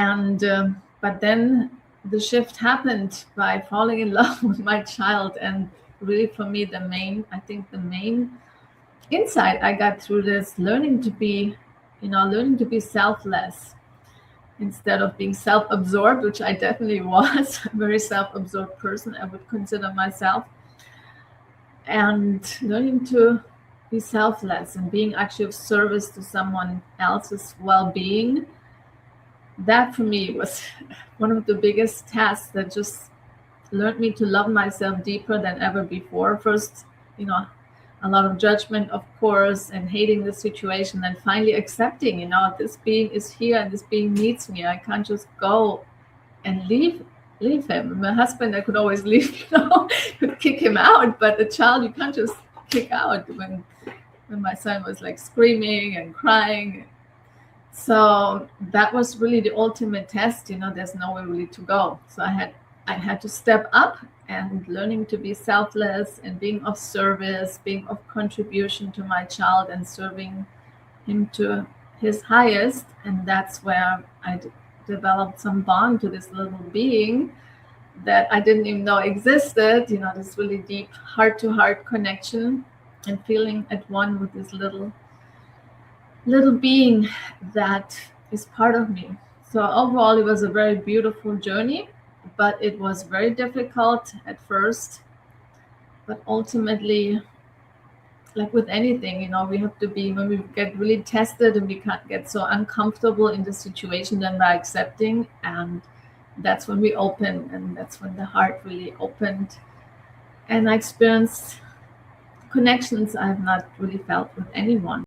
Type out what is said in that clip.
And but then the shift happened by falling in love with my child. And really, for me, I think the main insight I got through this, learning to be, learning to be selfless instead of being self-absorbed, which I definitely was, a very self-absorbed person, I would consider myself. And learning to be selfless and being actually of service to someone else's well-being, that for me was one of the biggest tasks that just learned me to love myself deeper than ever before. First, a lot of judgment, of course, and hating the situation, and finally accepting, this being is here and this being needs me. I can't just go and leave him. My husband, I could always leave, could kick him out, but a child you can't just kick out. When my son was like screaming and crying, so that was really the ultimate test. There's nowhere really to go. So I had to step up and learning to be selfless and being of service, being of contribution to my child and serving him to his highest. And that's where I developed some bond to this little being that I didn't even know existed, this really deep heart-to-heart connection and feeling at one with this little being that is part of me. So overall, it was a very beautiful journey, but it was very difficult at first. But ultimately, like with anything, we have to be, when we get really tested and we can't get so uncomfortable in the situation, then by accepting, and that's when we open, and that's when the heart really opened. And I experienced connections I have not really felt with anyone.